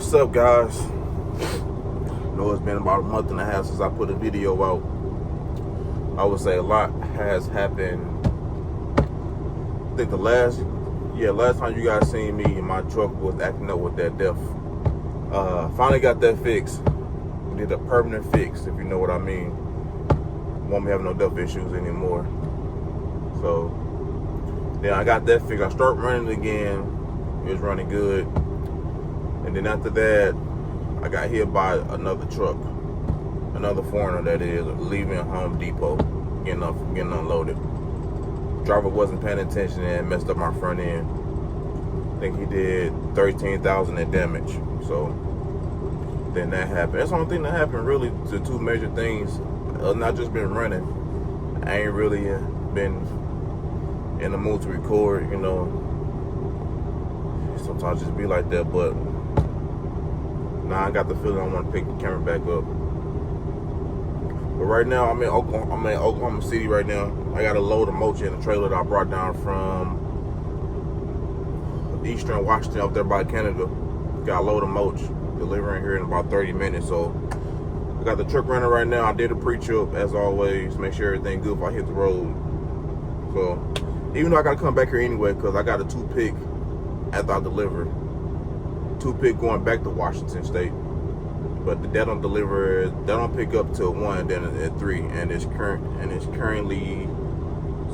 What's up, guys? I know it's been about a month and a half since I put a video out. I would say a lot has happened. I think the last time you guys seen me in my truck was acting up with that death. Finally got that fixed. We did a permanent fix, if you know what I mean. Won't be having no death issues anymore. So then I got that fixed. I start running again. It was running good. And then after that, I got hit by another truck, another foreigner that is, leaving Home Depot, getting unloaded. Driver wasn't paying attention and messed up my front end. I think he did $13,000 in damage. So then that happened. That's the only thing that happened, really. The two major things. Not just been running. I ain't really been in the mood to record, you know. Sometimes just be like that, but now I got the feeling I want to pick the camera back up. But right now I'm in Oklahoma City right now. I got a load of mulch in the trailer that I brought down from Eastern Washington up there by Canada. Got a load of mulch delivering here in about 30 minutes. So I got the truck running right now. I did a pre-trip as always, make sure everything good if I hit the road. So even though I gotta come back here anyway, because I got a 2-pick after I deliver. 2-pick going back to Washington State, but that don't pick up till 1, then at 3, and it's currently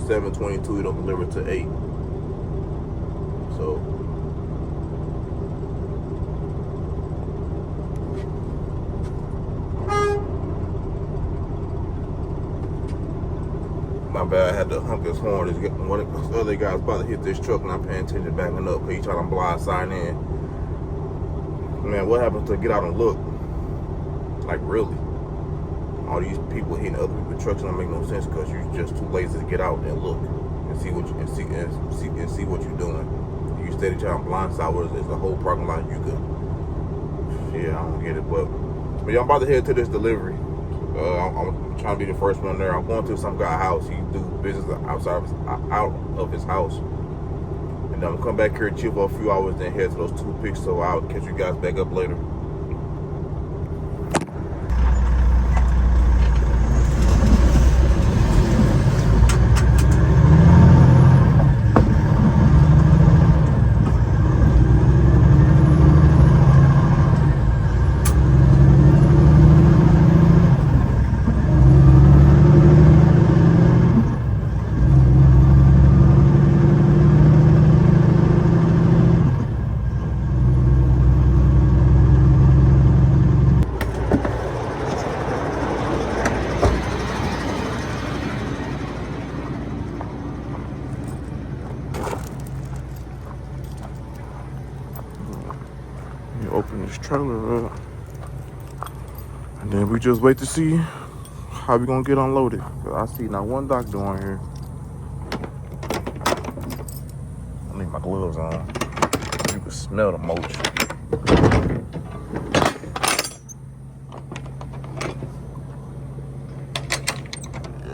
7:22. It don't deliver to 8. So my bad, I had to honk his horn. One of the other guys about to hit this truck, and I'm paying attention backing up because he trying to blindside in. Man, what happens to get out and look? Like, really? All these people hitting other people's trucks don't make no sense because you're just too lazy to get out and look and see what you're doing. You steady trying to blindside with us. It's the whole parking lot. You could, yeah, I don't get it, but yeah, I'm about to head to this delivery. I'm trying to be the first one there. I'm going to some guy's house. He do business out of his house. And then I'm gonna come back here and chill for a few hours, then head to those 2 picks. So I'll catch you guys back up later. Open this trailer up, and then we just wait to see how we gonna get unloaded. I see not one doctor on here. I need my gloves on. You can smell the mulch.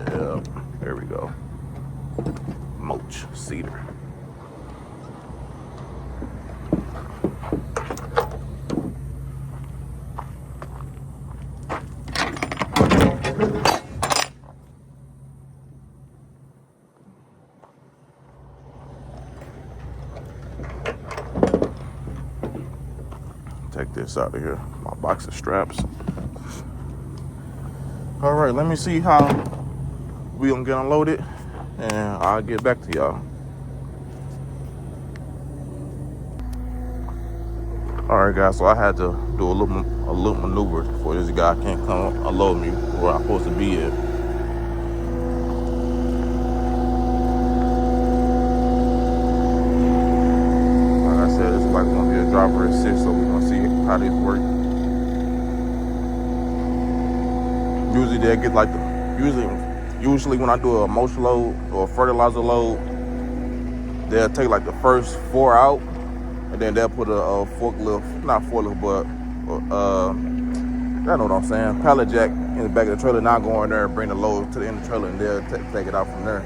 Yeah, there we go. Mulch, cedar. Take this out of here. My box of straps. All right, let me see how we gonna get unloaded, and I'll get back to y'all. All right, guys. So I had to do a little maneuver for this guy can't come unload me where I'm supposed to be at. Like gonna be a driver assist, so we're gonna see how this works. Usually they get like usually when I do a mulch load or a fertilizer load, they'll take like the first 4 out, and then they'll put a forklift, not forklift, but I know what I'm saying, pallet jack in the back of the trailer. Now go in there and bring the load to the end of the trailer, and they'll take it out from there.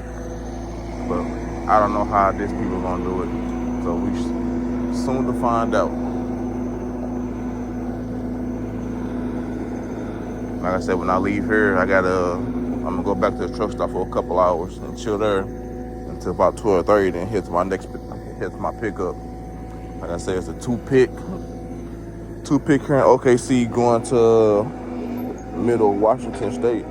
But I don't know how these people gonna do it, so we soon to find out. Like I said, when I leave here, I'm gonna go back to the truck stop for a couple hours and chill there until about 12:30. Then hits my pickup. Like I said, it's a two-pick here in OKC going to middle Washington State.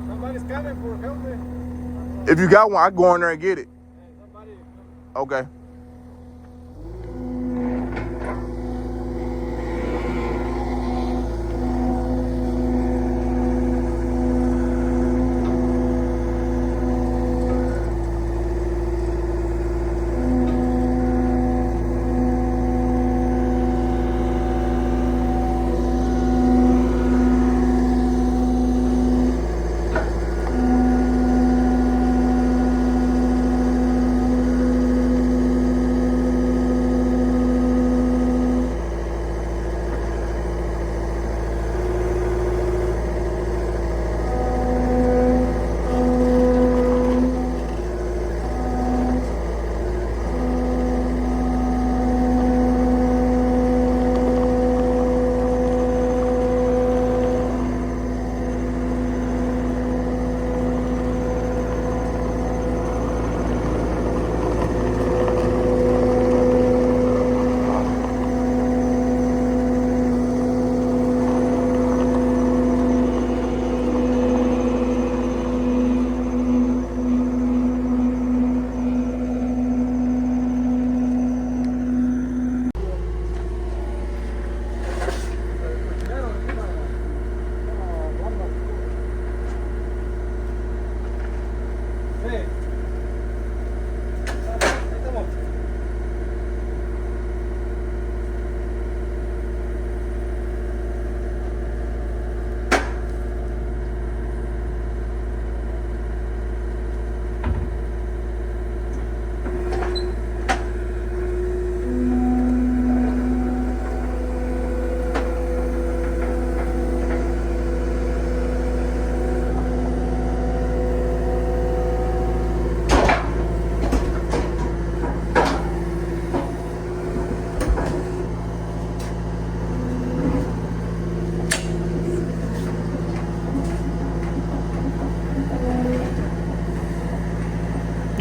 Somebody's coming for help. If you got one, I go in there and get it. Okay.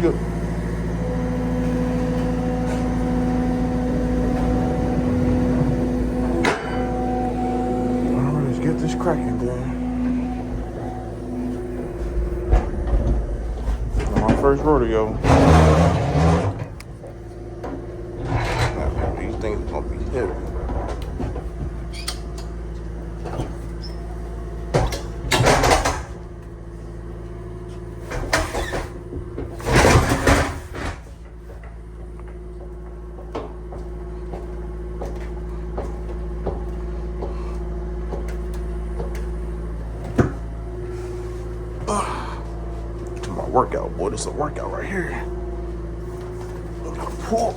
Good. All right, let's get this cracking, boy. My first rodeo. Now, these things are gonna be heavy. Workout, boy. This is a workout right here. Pull.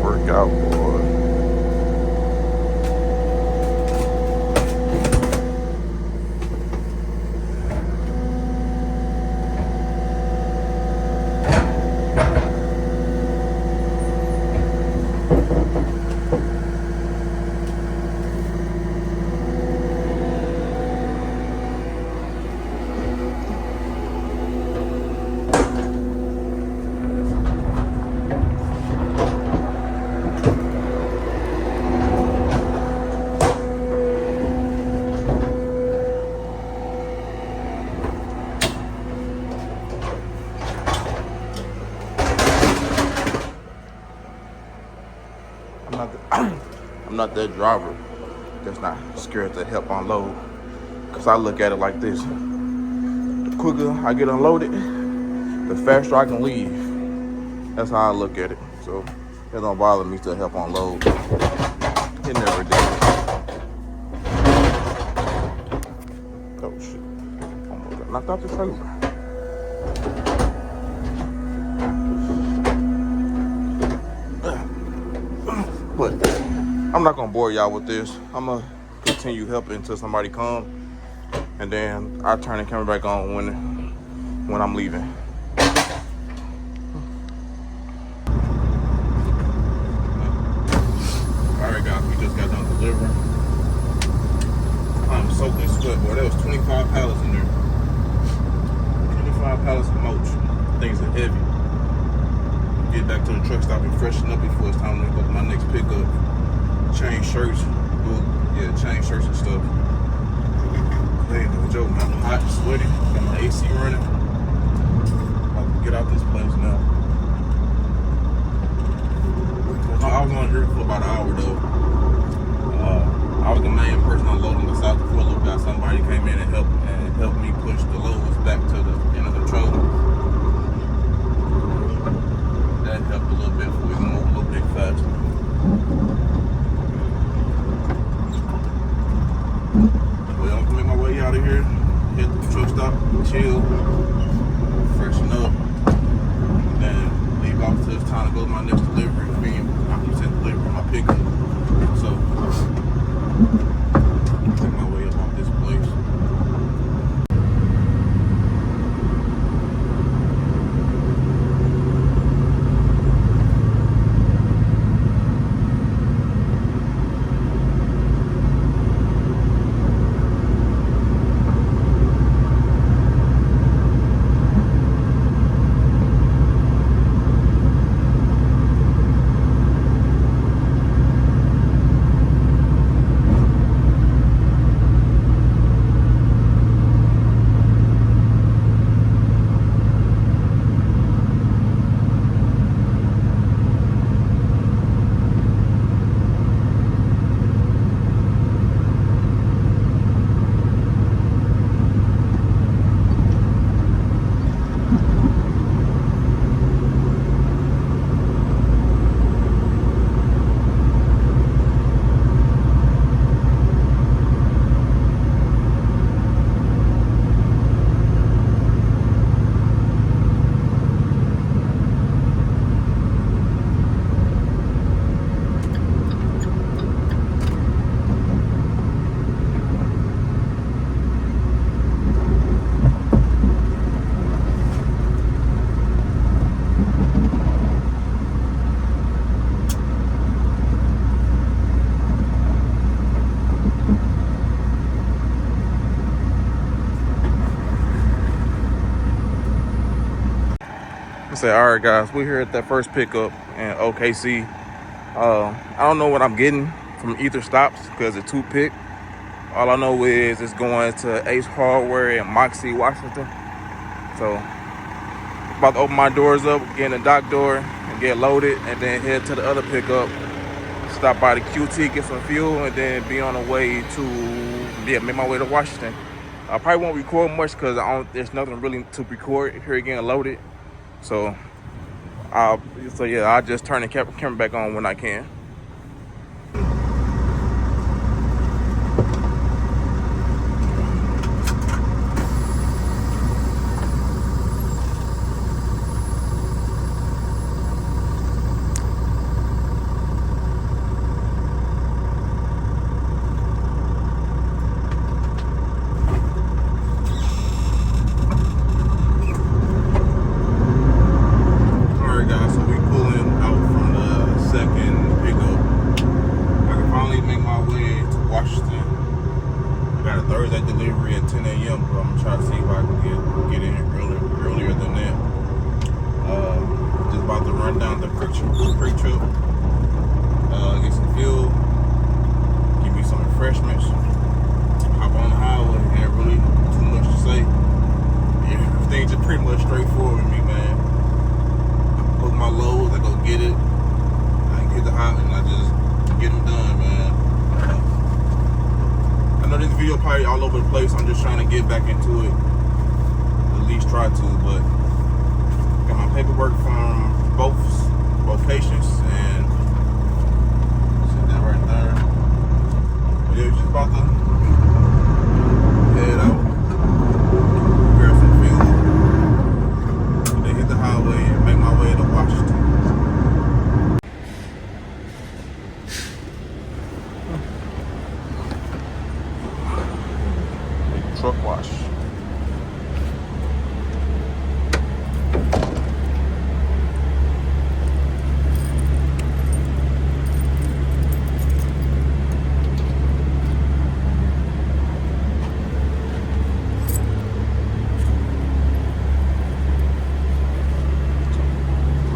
Workout, boy. I'm not that driver that's not scared to help unload. Cause I look at it like this: the quicker I get unloaded, the faster I can leave. That's how I look at it. So it don't bother me to help unload. It never did. Oh shit. Almost got knocked out the trailer. But I'm not gonna bore y'all with this. I'm gonna continue helping until somebody come, and then I turn the camera back on when I'm leaving. Alright guys, we just got done delivering. I'm soaking sweat, boy. There was 25 pallets in there. 25 pallets of mulch. Things are heavy. Get back to the truck stop and freshen up before it's time to go to my next pickup. Change shirts. Yeah, change shirts and stuff. Hey, no joke, man. I'm hot and sweaty. Got my AC running. About to get out this place now. I was on here for about an hour though. I was the main person unloading the South Florida guy. Somebody came in and helped me push the loads back to the end of the trailer. That helped a little bit for we can move a little bit faster. Well, I'm gonna make my way out of here, hit the truck stop, chill, freshen up, and then leave off till it's time to go to my next delivery. I keep saying delivery my pickup. So make my way up off this place. Say, all right guys, we're here at that first pickup in OKC. I don't know what I'm getting from either stops because it's 2 pick. All I know is it's going to Ace Hardware in Moxie, Washington. So about to open my doors up, get in the dock door and get loaded, and then head to the other pickup, stop by the QT, get some fuel, and then be on the way to make my way to Washington. I probably won't record much because there's nothing really to record here getting loaded. So I'll just turn the camera back on when I can. Delivery at 10 a.m. but I'm gonna try to see if I can get in earlier than that. Just about to run down the creek trip, get some fuel, give me some refreshments, hop on the highway. Ain't really too much to say. Everything's just pretty much straightforward with me, man. I post my loads, I go get it, I get the hot, and I just get them done, man. I know this video probably all over the place. I'm just trying to get back into it. At least try to, but paperwork from both locations and sit that right there. But yeah, just about to head out, grab some fuel, then hit the highway and make my way to Washington. Truck wash.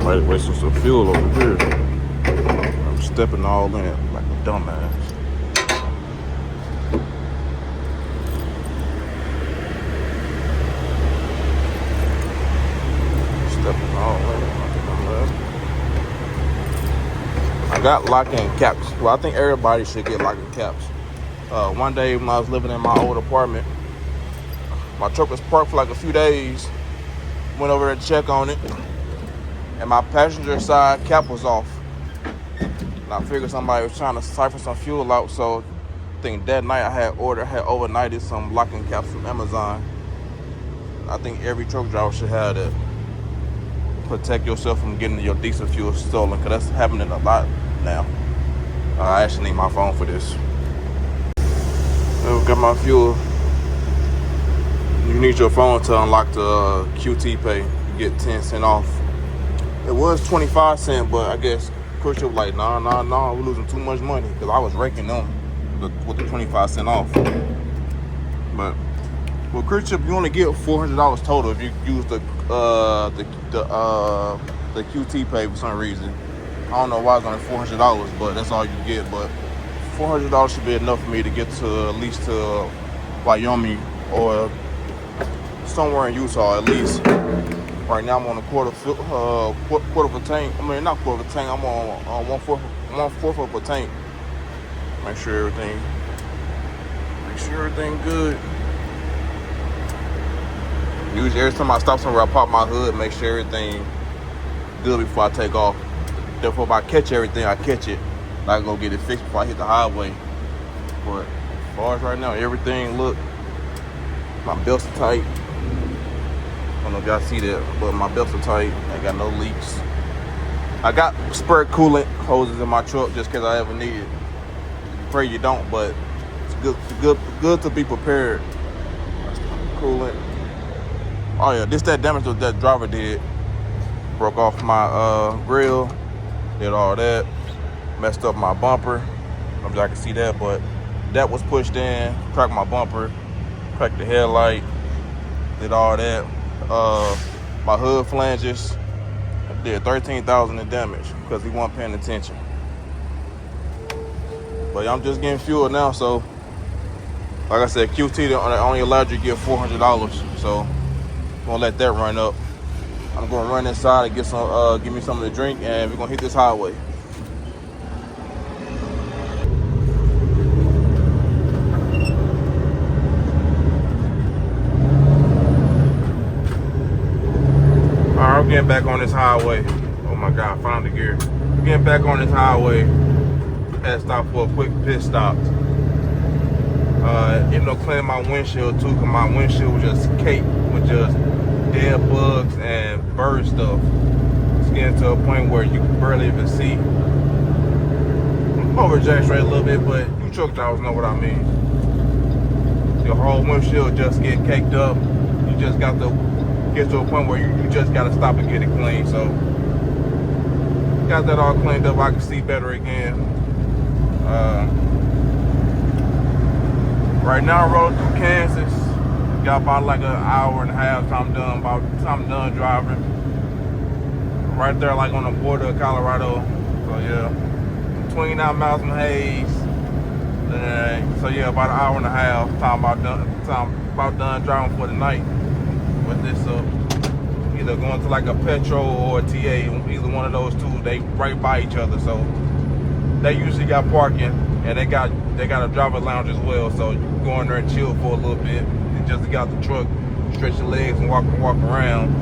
Might wasting some fuel over here. I'm stepping all in like a dumbass. Stepping all in like a dumbass. I got lock-in caps. Well, I think everybody should get lock-in caps. One day when I was living in my old apartment, my truck was parked for like a few days. Went over there to check on it, and my passenger side cap was off. And I figured somebody was trying to siphon some fuel out, so I think that night I had overnighted some locking caps from Amazon. I think every truck driver should have that. Protect yourself from getting your diesel fuel stolen, because that's happening a lot now. I actually need my phone for this. I've got my fuel. You need your phone to unlock the QT Pay. You get 10 cents off. It was 25 cents, but I guess Christian was like, nah, we're losing too much money, because I was raking them with the 25 cents off. But with Christian, you only get $400 total if you use the QT Pay for some reason. I don't know why it's only $400, but that's all you get. But $400 should be enough for me to get to at least to Wyoming or somewhere in Utah at least. Right now I'm on a quarter of a tank. I mean, not quarter of a tank. I'm on one fourth of a tank. Make sure everything good. Usually every time I stop somewhere, I pop my hood, make sure everything good before I take off. Therefore, if I catch everything, I catch it. I go get it fixed before I hit the highway. But as far as right now, everything look. My belts are tight. I don't know if y'all see that, but my belts are tight. I got no leaks. I got spare coolant hoses in my truck just because I ever need it. Pray you don't, but it's good to be prepared. Coolant. Oh yeah, this that damage that driver did. Broke off my grill, did all that, messed up my bumper. I don't know if y'all can see that, but that was pushed in, cracked my bumper, cracked the headlight, did all that. My hood flanges did $13,000 in damage because he wasn't paying attention. But I'm just getting fuel now, so like I said, QT only allowed you to get $400, so I'm gonna let that run up. I'm gonna run inside and give me something to drink, and we're gonna hit this highway. Alright, I'm getting back on this highway. Oh my God, I found the gear. I'm getting back on this highway. Had to stop for a quick pit stop. Ended up cleaning my windshield too, because my windshield was just caked with just dead bugs and bird stuff. It's getting to a point where you can barely even see. I'm over exaggerating a little bit, but you truck drivers know what I mean. Your whole windshield just get caked up. You just got to get to a point where you just got to stop and get it clean. So got that all cleaned up. I can see better again. Right now I rode through Kansas. Got about like an hour and a half till I'm done driving. Right there, like on the border of Colorado. So yeah, 29 miles from Hayes. So yeah, about an hour and a half. Time about done driving for the night. With this, either going to like a Petro or a TA, either one of those two. They right by each other, so they usually got parking, and they got a driver lounge as well. So you can go in there and chill for a little bit. Just to get out the truck, stretch your legs and walk around.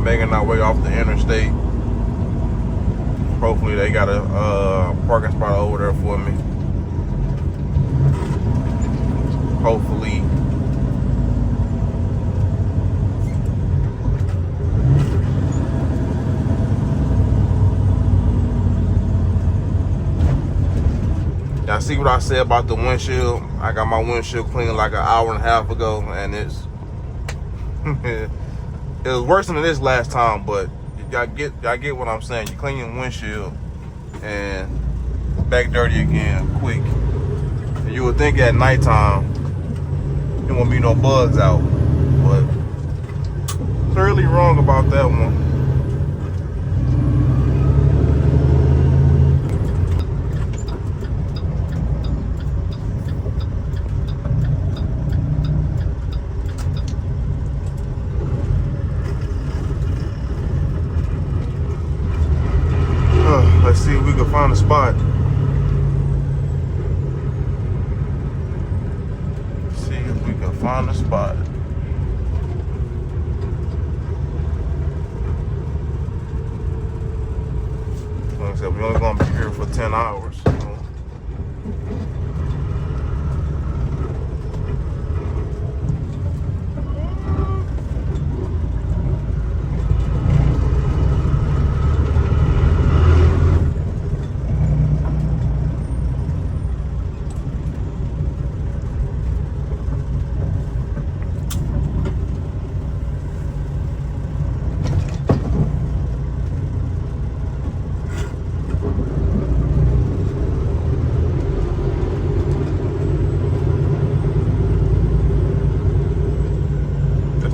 making our way off the interstate. Hopefully they got a parking spot over there for me. Hopefully. Y'all see what I said about the windshield? I got my windshield cleaned like an hour and a half ago, and it's it was worse than this last time, but y'all get what I'm saying. You clean your windshield and back dirty again quick. And you would think at nighttime there won't be no bugs out, but clearly wrong about that one. Let's see if we can find a spot. See if we can find a spot. Like I said, we're only gonna be here for 10 hours.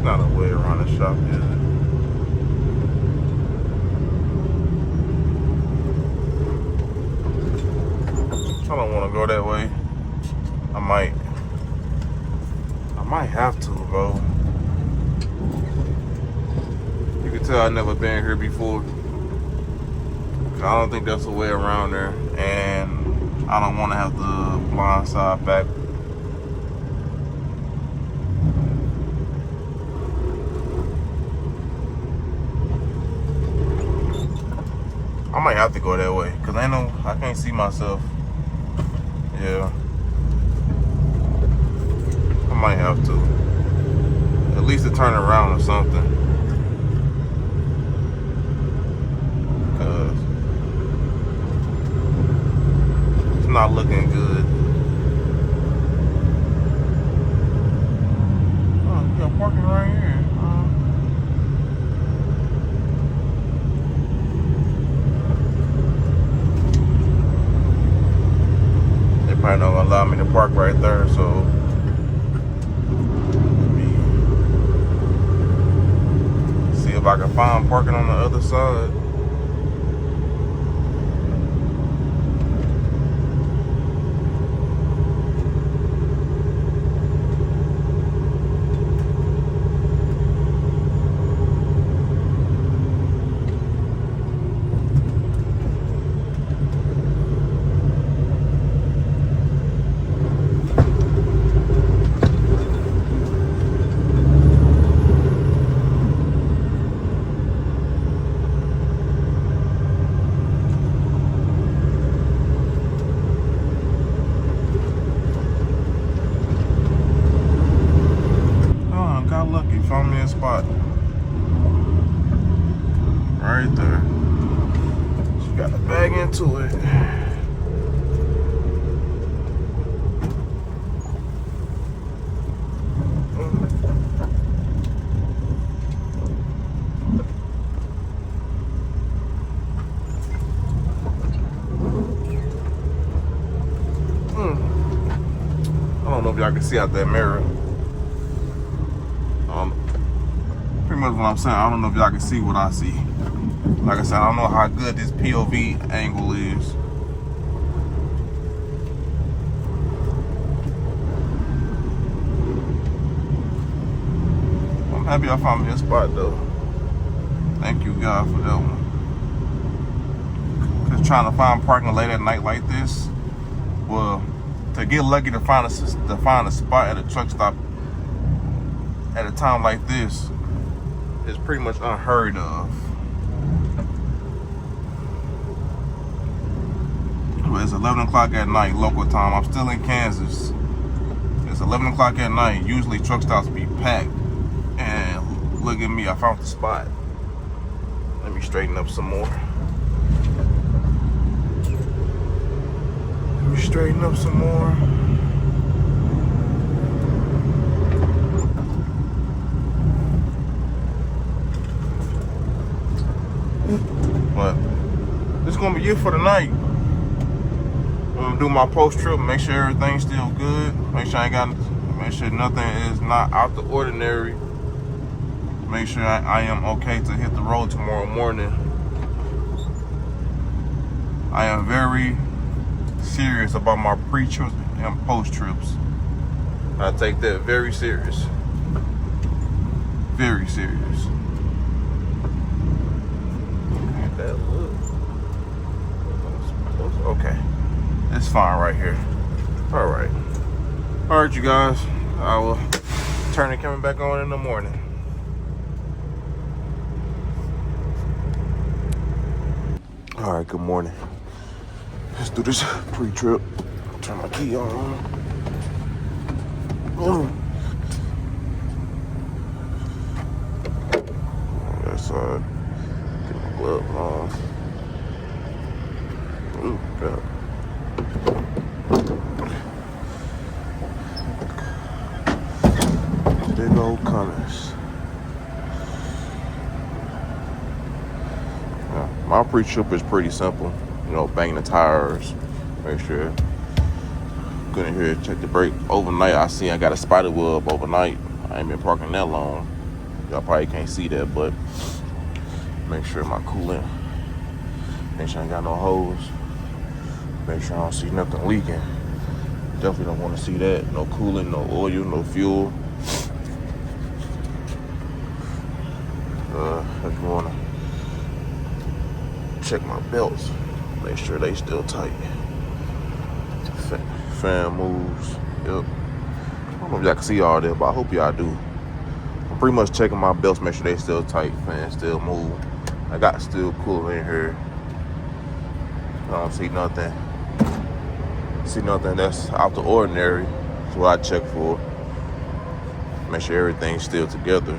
Not a way around the shop, is it? I don't want to go that way. I might have to, bro. You can tell I've never been here before. I don't think that's the way around there, and I don't want to have the blind side back. I might have to go that way, cause I can't see myself. Yeah, I might have to. At least to turn around or something. Cause it's not looking good. Oh, you got parking right here. Probably not gonna allow me to park right there, so let me see if I can find parking on the other side. Lucky, found me a spot right there. She got to bag into it. I don't know if y'all can see out that mirror. Pretty much what I'm saying, I don't know if y'all can see what I see. Like I said, I don't know how good this POV angle is. I'm happy I found me a spot though. Thank you God for that one. Cause trying to find parking late at night like this, well, to get lucky to find a spot at a truck stop at a time like this, is pretty much unheard of. But it's 11 o'clock at night local time. I'm still in Kansas. It's 11 o'clock at night. Usually truck stops be packed. And look at me, I found the spot. Let me straighten up some more. Let me straighten up some more. But this is gonna be it for the night. I'm gonna do my post trip, make sure everything's still good, make sure make sure nothing is not out the ordinary, make sure I am okay to hit the road tomorrow morning. I am very serious about my pre-trips and post trips. I take that very serious. Very serious. That look. Okay. It's fine right here. Alright. Alright, you guys. I will turn the camera back on in the morning. Alright, good morning. Let's do this pre-trip. Turn my key on. That's get my gloves on. Ooh, God. Big old Cummins. Yeah, my pre-trip is pretty simple. You know, bang the tires, make sure. Good in here, check the brake. Overnight, I got a spider web overnight. I ain't been parking that long. Y'all probably can't see that, but make sure my coolant. Make sure I ain't got no hose. Make sure I don't see nothing leaking. Definitely don't want to see that. No coolant, no oil, no fuel. I just want to check my belts. Make sure they still tight. Fan moves. Yep. I don't know if y'all can see all that, but I hope y'all do. I'm pretty much checking my belts, make sure they still tight. Fan still move. I got still cooler in here. I don't see nothing. See nothing that's out the ordinary. That's what I check for. Make sure everything's still together.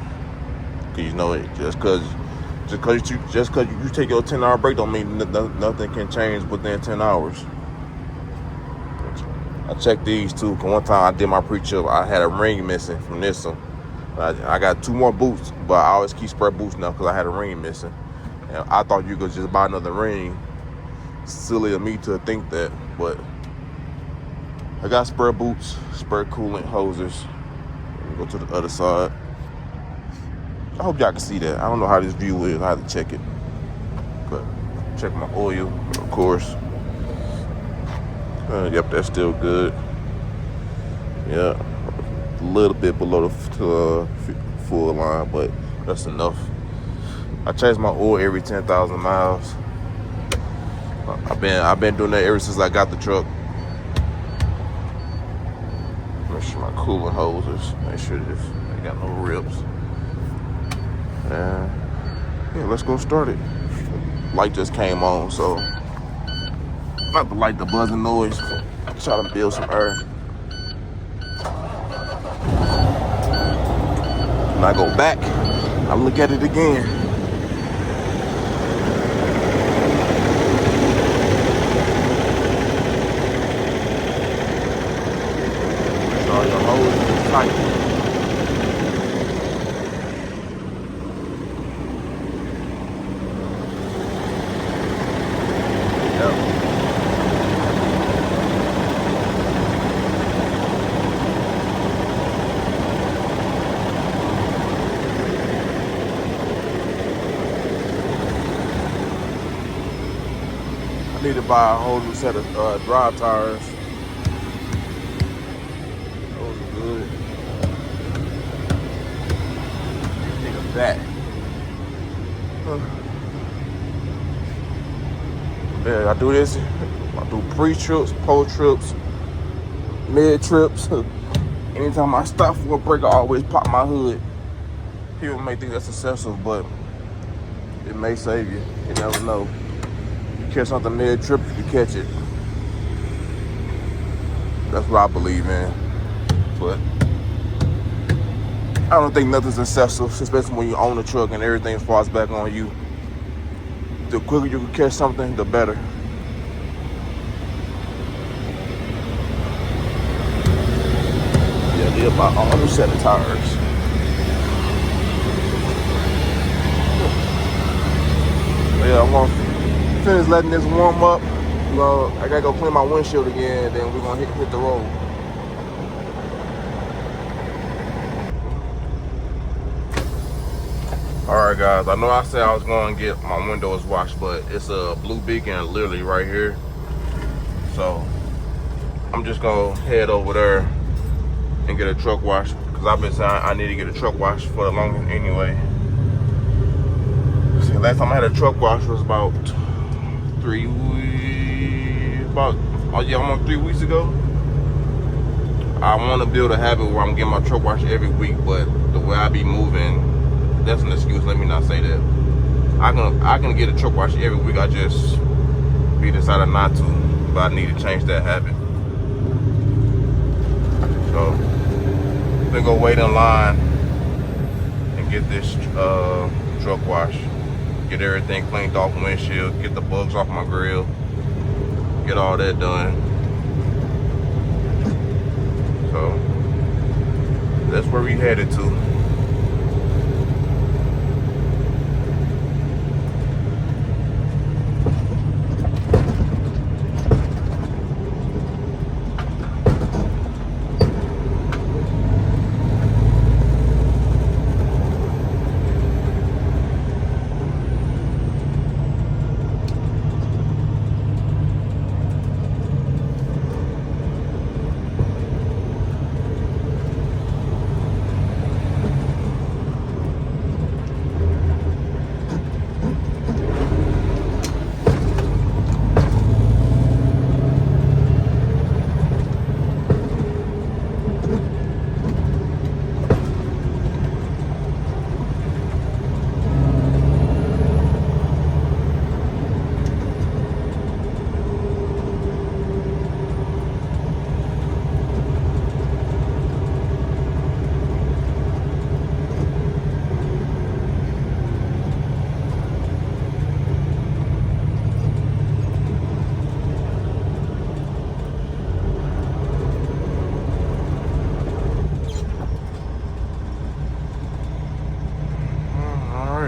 Cause you know it. Just cause you take your 10-hour break don't mean nothing can change within 10 hours. I checked these too. Cause one time I did my pre-trip, I had a ring missing from this one. I got 2 more boots, but I always keep spare boots now because I had a ring missing. And I thought you could just buy another ring. Silly of me to think that, but I got spare boots, spare coolant hoses. Go to the other side. I hope y'all can see that. I don't know how this view is. I have to check it. But check my oil, of course. Yep, that's still good. Yeah, a little bit below the full line, but that's enough. I change my oil every 10,000 miles. I've been doing that ever since I got the truck. Make sure my coolant hoses. Make sure they got no rips. And yeah, let's go start it. Light just came on, so not the light, the buzzing noise. Try to build some air. When I go back, I look at it again. All your hoses tight. I need to buy a whole new set of drive tires. Those are good. Think of that. Yeah, I do this. I do pre-trips, post-trips, mid-trips. Anytime I stop for a break, I always pop my hood. People may think that's excessive, but it may save you. You never know. You catch something mid-trip, you catch it. That's what I believe in. But I don't think nothing's excessive, especially when you own a truck and everything falls back on you. The quicker you can catch something, the better. Yeah, they're about 100 set of tires. Yeah, I'm gonna finish letting this warm up. I gotta go clean my windshield again, then we're gonna hit the road. Alright guys, I know I said I was gonna get my windows washed, but it's a blue beacon literally right here. So I'm just gonna head over there and get a truck wash, because I've been saying I need to get a truck wash for the longest anyway. See, last time I had a truck wash was about 3 weeks ago. I want to build a habit where I'm getting my truck wash every week, but the way I be moving, that's an excuse. Let me not say that. I can get a truck wash every week. I just be decided not to, but I need to change that habit. So I'm gonna go wait in line and get this truck wash. Get everything cleaned off the windshield. Get the bugs off my grill. Get all that done. So that's where we headed to.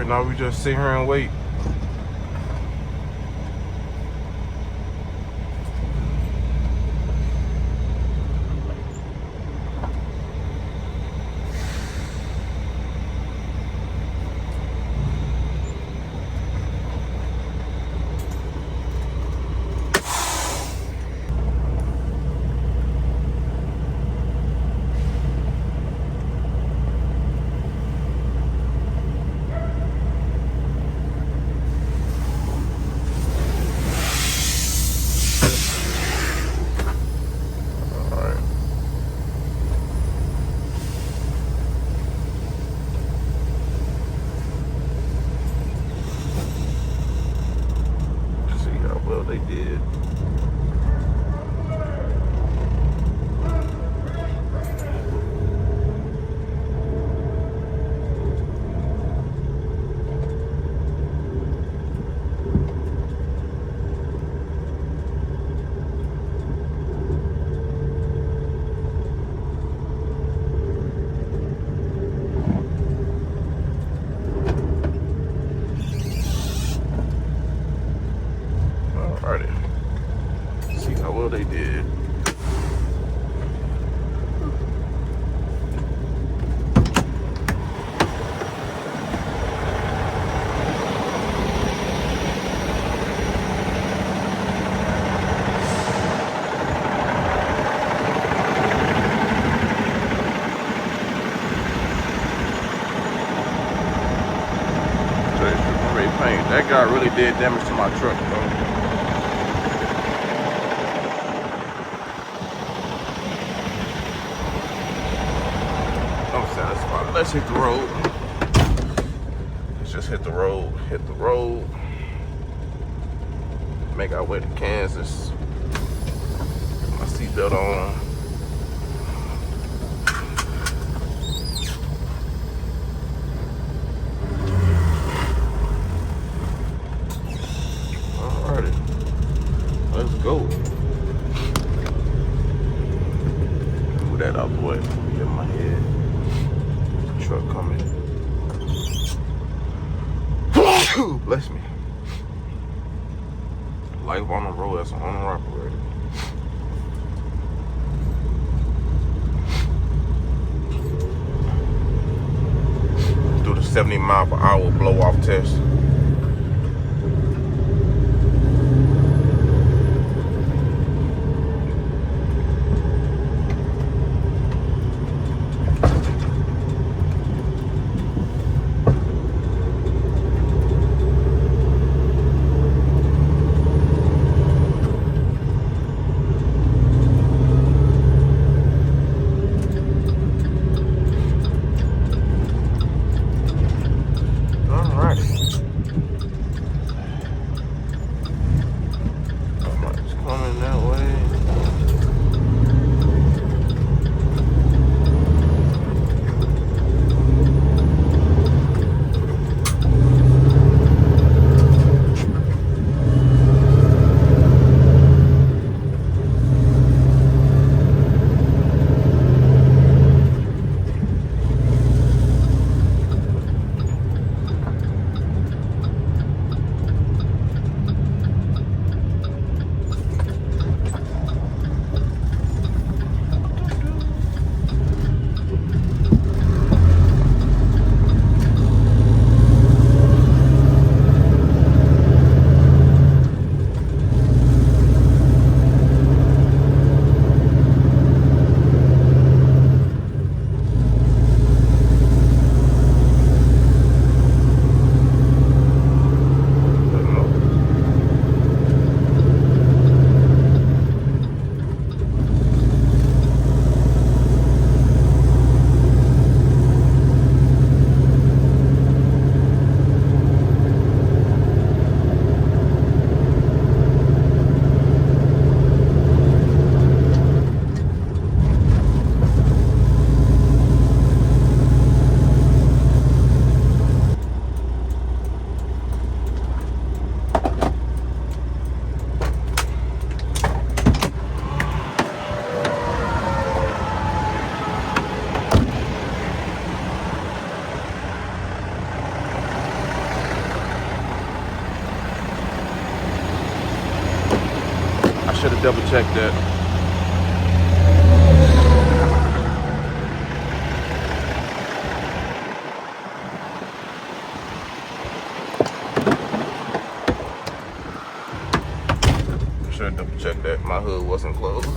Now we just sit here and wait. They did. See how well they did. That guy really did damage to my truck, bro. I'm satisfied. Let's hit the road. hit the road. Make our way to Kansas. My seatbelt on. Alrighty, let's go. Move that out the way. Get my head. Truck coming. Bless me. Life on the road, that's an owner operator. Do the 70 mile per hour blow off test. Should have double checked that. Should have double checked that. My hood wasn't closed.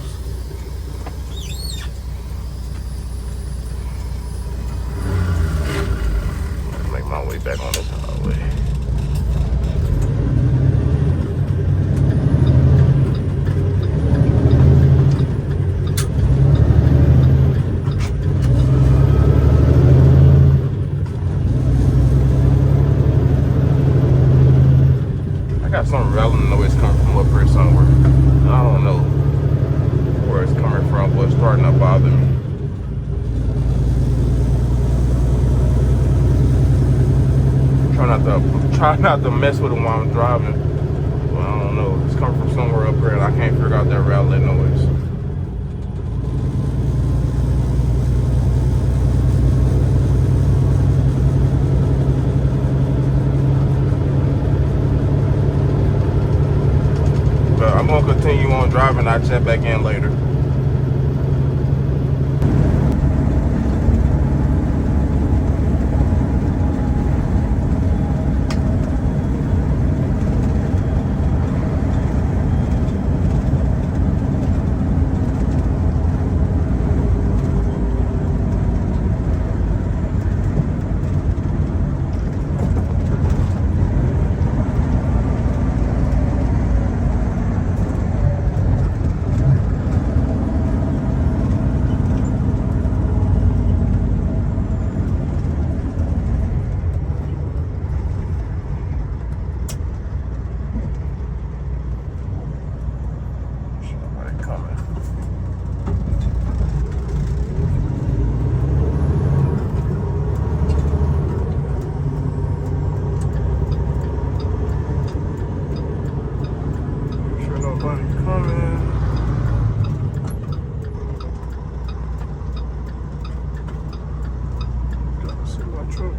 Make my way back on this highway. Some rattling noise coming from up here somewhere. I don't know where it's coming from, but it's starting to bother me. Try not to mess with it while I'm driving. Well, I don't know. It's coming from somewhere up here, and I can't figure out that rattling noise. I'm gonna continue on driving. I'll check back in later. on, man. Gotta see my truck.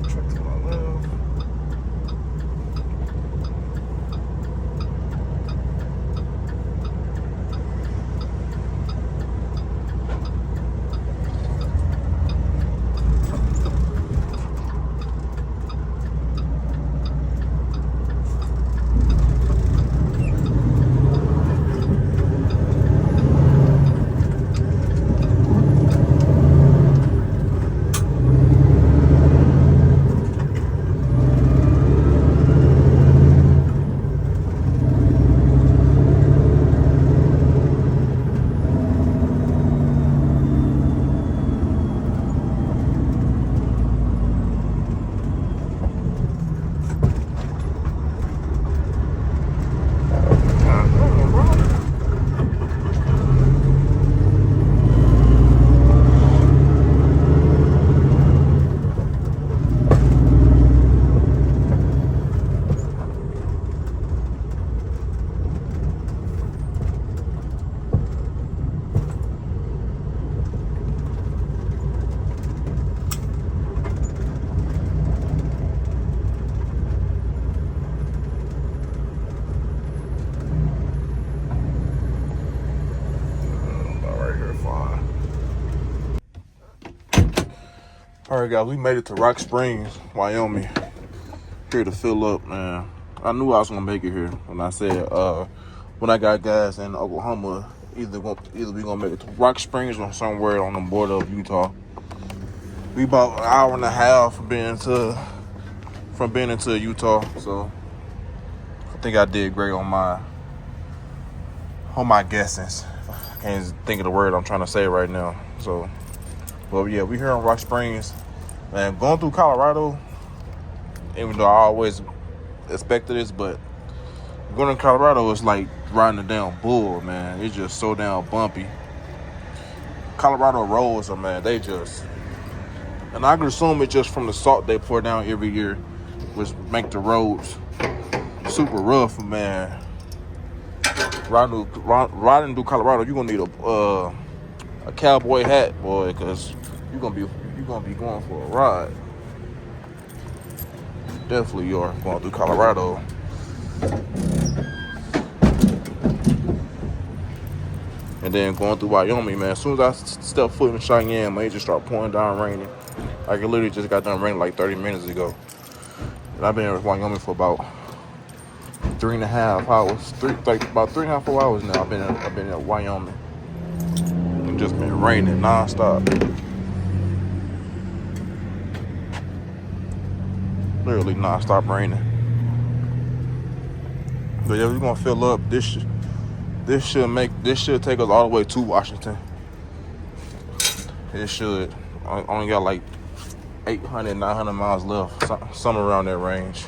Truck to my left. All right, guys, we made it to Rock Springs, Wyoming. Here to fill up, man. I knew I was gonna make it here when I said when I got gas in Oklahoma, either we gonna make it to Rock Springs or somewhere on the border of Utah. We about an hour and a half from being into Utah, so I think I did great on my guessings. I can't think of the word I'm trying to say right now. So, but yeah, we here in Rock Springs. Man, going through Colorado, even though I always expected this, but going to Colorado is like riding a damn bull, man. It's just so damn bumpy. Colorado roads are, man, they just, and I can assume it's just from the salt they pour down every year, which make the roads super rough, man. Riding through Colorado, you're gonna need a cowboy hat, boy, because you're gonna be going for a ride. Definitely you are going through Colorado. And then going through Wyoming, man. As soon as I step foot in Cheyenne, man, it just start pouring down raining. Like it literally just got done raining like 30 minutes ago. And I've been in Wyoming for about 3.5 hours. About 3.5, 4 hours now. I've been in Wyoming. It's just been raining nonstop. Literally nonstop raining. But yeah, we're gonna fill up. This should take us all the way to Washington. It should. Only got like 800, 900 miles left, somewhere around that range.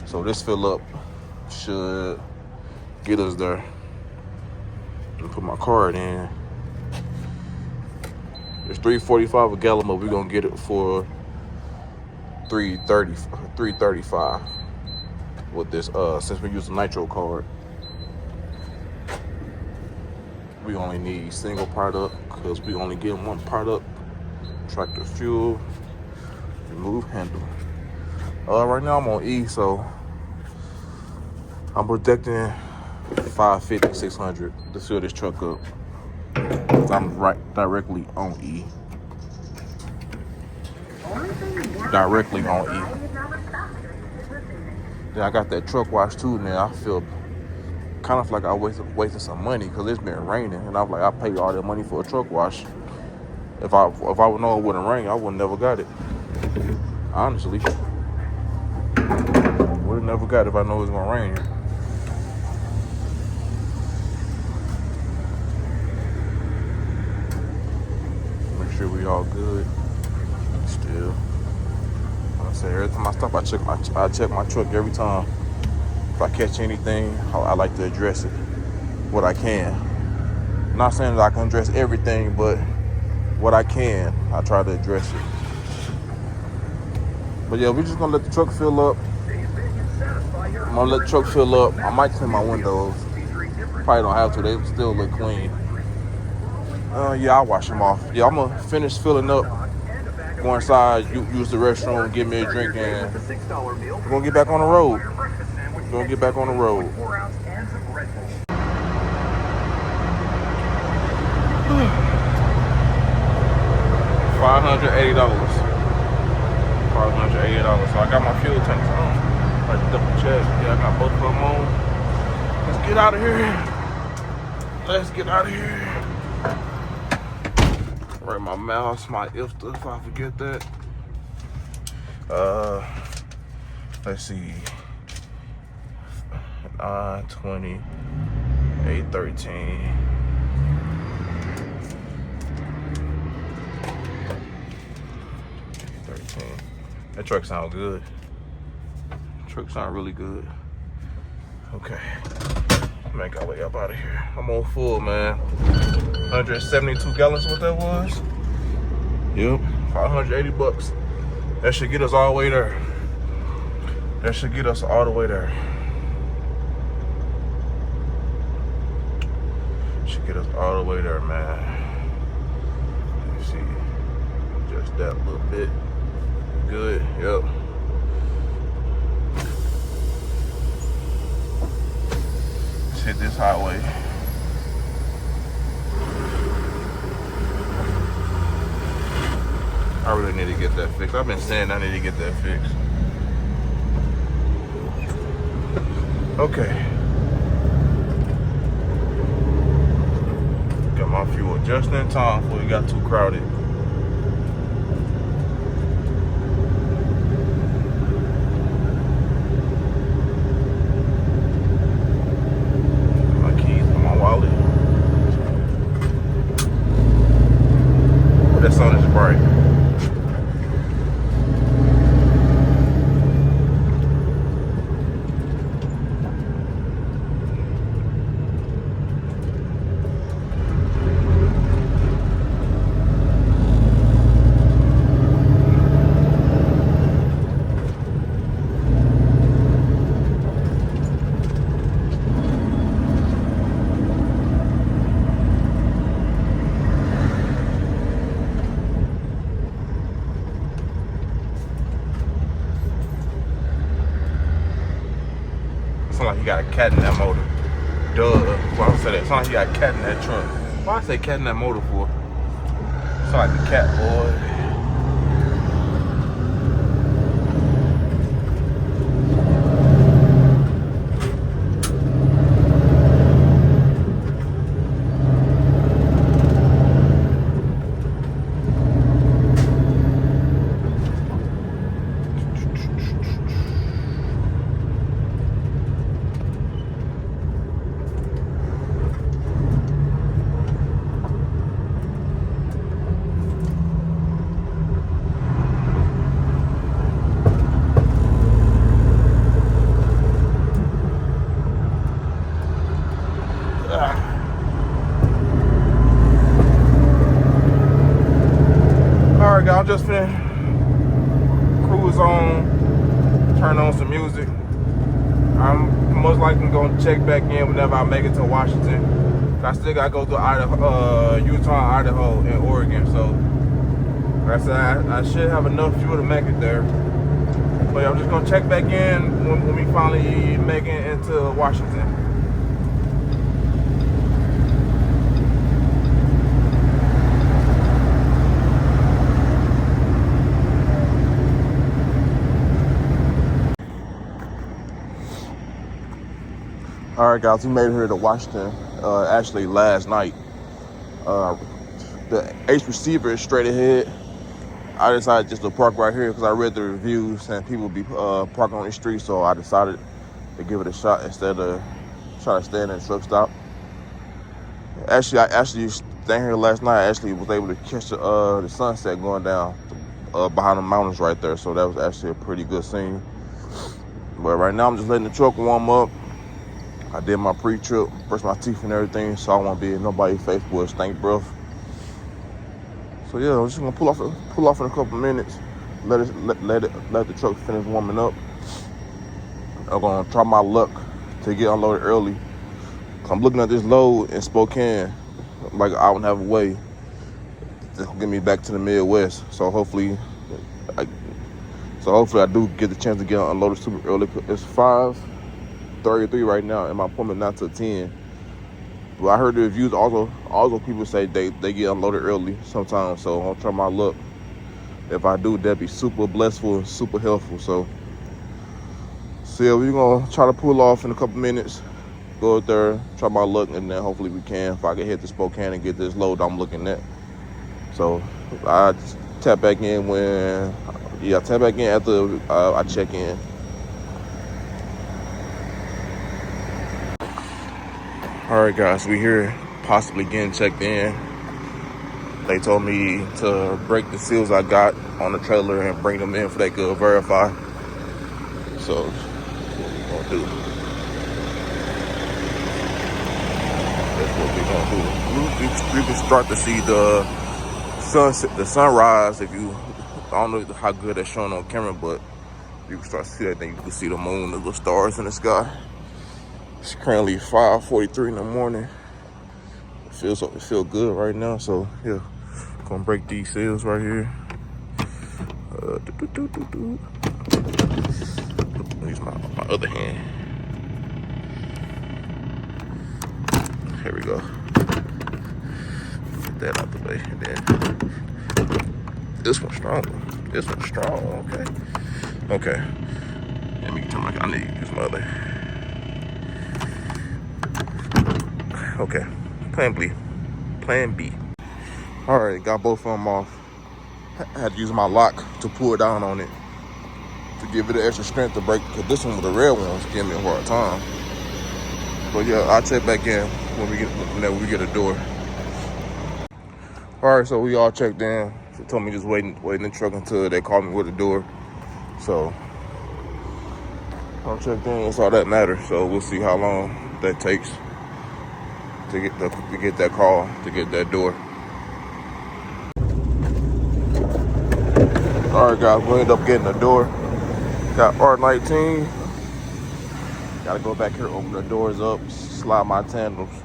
So this fill up should get us there. And put my card in. It's $3.45 a gallon, but we're gonna get it for $3.35 with this since we use a nitro card. We only need single product because we only get one product. Tractor fuel, remove handle. Right now I'm on E, so I'm projecting 550, 600 to fill this truck up. Cause I'm directly on E. Directly on E. Then I got that truck wash too. Now I feel kind of like I wasted some money because it's been raining, and I'm like, I paid all that money for a truck wash. If I would know it wouldn't rain, I would never got it. Honestly, would have never got it if I know it was gonna rain. Make sure we all good. Still. Every time I stop, I check my truck every time. If I catch anything, I like to address it what I can. I'm not saying that I can address everything, but what I can, I try to address it. But yeah, we're just gonna let the truck fill up. I'm gonna let the truck fill up. I might clean my windows. Probably don't have to. They still look clean. Yeah, I'll wash them off. Yeah, I'm gonna finish filling up. Go inside, use the restroom, get me a drink, and we're gonna get back on the road. We're gonna get back on the road. $580. $580. So I got my fuel tanks on. Like double check. Yeah, I got both of them on. Let's get out of here. Let's get out of here. Right, my mouse, my ifta, if I forget that. Let's see. 920, 813. That truck sounds good. Truck sound really good. Okay. Make our way up out of here. I'm on full, man. 172 gallons, what that was? Yep, 580 bucks. That should get us all the way there. That should get us all the way there. Should get us all the way there, man. Let's see. Just that little bit. Good, yep. Let's hit this highway. I really need to get that fixed. I've been saying I need to get that fixed. Okay. Got my fuel just in time before it got too crowded. My keys and my wallet. Oh, that sun is bright. Sound like you got a cat in that motor. Duh. Why I say that? Sound like you got a cat in that trunk. Why I say cat in that motor for? Sound like the cat, boy. Alright, guys, I'm just finna cruise on, turn on some music. I'm most likely gonna check back in whenever I make it to Washington. I still gotta go through Idaho, Utah, Idaho, and Oregon. So, like I said, I should have enough fuel to make it there. But yeah, I'm just gonna check back in when we finally make it into Washington. All right, guys, we made it here to Washington, actually last night. The Ace receiver is straight ahead. I decided just to park right here because I read the reviews and people be parking on the street, so I decided to give it a shot instead of trying to stand in the truck stop. Actually, I staying here last night. I actually was able to catch the sunset going down behind the mountains right there, so that was actually a pretty good scene. But right now, I'm just letting the truck warm up. I did my pre-trip, brushed my teeth and everything, so I won't be in nobody's face with a stink breath. So yeah, I'm just gonna pull off in a couple minutes. Let the truck finish warming up. I'm gonna try my luck to get unloaded early. I'm looking at this load in Spokane, like an hour and a half away, to get me back to the Midwest. So hopefully I do get the chance to get unloaded super early. It's 5:33 right now, and my appointment not till 10. But I heard the reviews also people say they get unloaded early sometimes. So I'll try my luck. If I do, that'd be super blissful and super helpful. So yeah, we're gonna try to pull off in a couple minutes. Go out there, try my luck, and then hopefully we can. If I can hit the Spokane and get this load I'm looking at. So I tap back in after I check in. All right, guys, we here possibly getting checked in. They told me to break the seals I got on the trailer and bring them in for they could verify. So what we gonna do? That's what we gonna do. You can start to see the sunrise. If you, I don't know how good that's showing on camera, but you can start to see that. Then you can see the moon, the little stars in the sky. It's currently 5:43 in the morning. It feels good right now. So yeah, gonna break these seals right here. Use my other hand. Here we go. Get that out the way. And then this one's strong. This one's strong. Okay. Let me turn I need to use my other. Okay. Plan B. All right, got both of them off. I had to use my lock to pull down on it to give it the extra strength to break. Cause this one with the red one was giving me a hard time. But yeah, I'll check back in when we get a door. All right, so we all checked in. They told me just waiting in the truck until they called me with the door. So I'm checked in. That's all that matters. So we'll see how long that takes to get that call, to get that door. All right, guys, we ended up getting the door. Got R19. Gotta go back here, open the doors up, slide my tandems.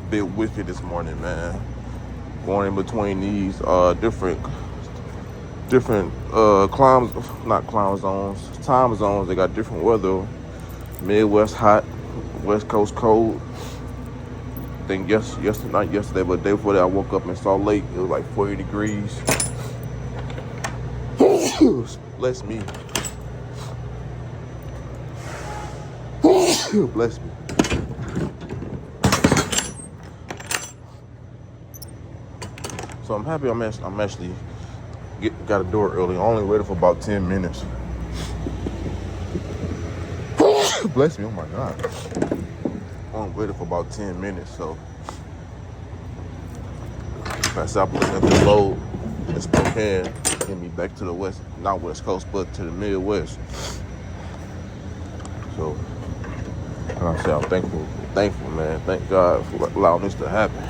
Bit whiffy this morning, man. Going in between these different time zones. They got different weather. Midwest hot, West Coast cold. I think not yesterday, but the day before that I woke up in Salt Lake. It was like 40 degrees. Bless me. Bless me. So I'm happy I'm actually got a door early. I only waited for about 10 minutes. Bless me, oh my God. I only waited for about 10 minutes, so I stopped looking at the load in Spokane, get me back to the West, not West Coast, but to the Midwest. So, like I said, I'm thankful, man. Thank God for allowing this to happen.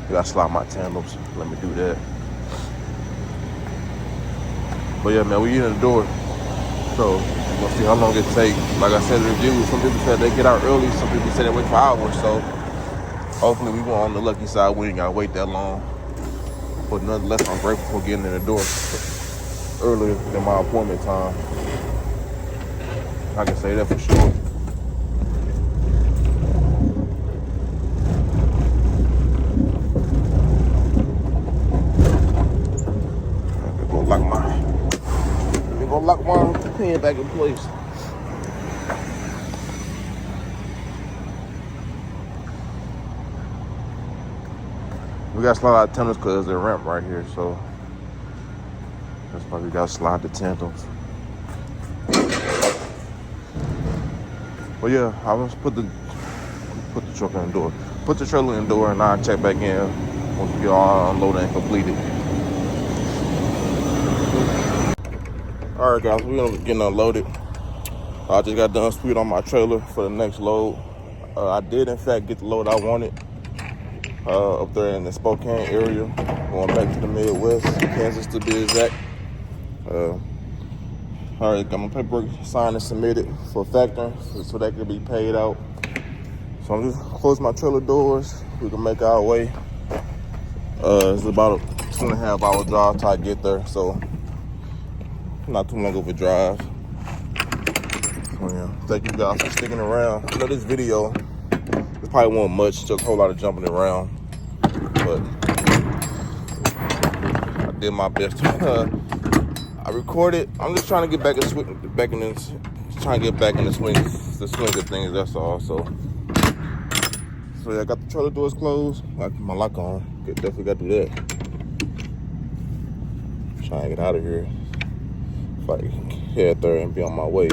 I gotta slide my tandems. Let me do that. But yeah, man, we in the door. So we're gonna see how long it takes. Like I said in the review, some people said they get out early. Some people said they wait for hours. So hopefully we were on the lucky side. We ain't gotta wait that long. But nonetheless, I'm grateful for getting in the door earlier than my appointment time. I can say that for sure. Lock my pen back in place. We got to slide our tandems because there's a ramp right here, so that's why we got to slide the tandems. Well, yeah, I was put the truck in the door, put the trailer in the door, and I'll check back in once we get all unloaded and completed. All right, guys, we're getting unloaded. I just got done speed on my trailer for the next load. I did, in fact, get the load I wanted up there in the Spokane area, going back to the Midwest, Kansas to be exact. All right, got my paperwork signed and submitted for factoring so that can be paid out. So I'm just close my trailer doors. We can make our way. It's about a 2.5 hour drive till I get there, so not too long of a drive. So yeah, thank you guys for sticking around. I know this video, it probably wasn't much, just a whole lot of jumping around, but I did my best. I recorded. I'm just trying to get back in the swing of things. That's all. So yeah, I got the trailer doors closed. Got my lock on. Definitely got to do that. Trying to get out of here. If I head there and be on my way.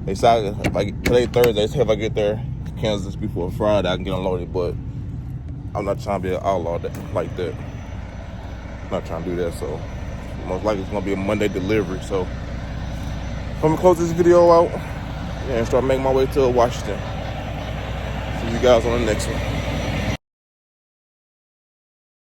They said today Thursday. Say if I get there to Kansas before Friday, I can get unloaded. But I'm not trying to be an outlaw like that. I'm not trying to do that. So most likely it's gonna be a Monday delivery. So I'm gonna close this video out and start making my way to Washington. See you guys on the next one.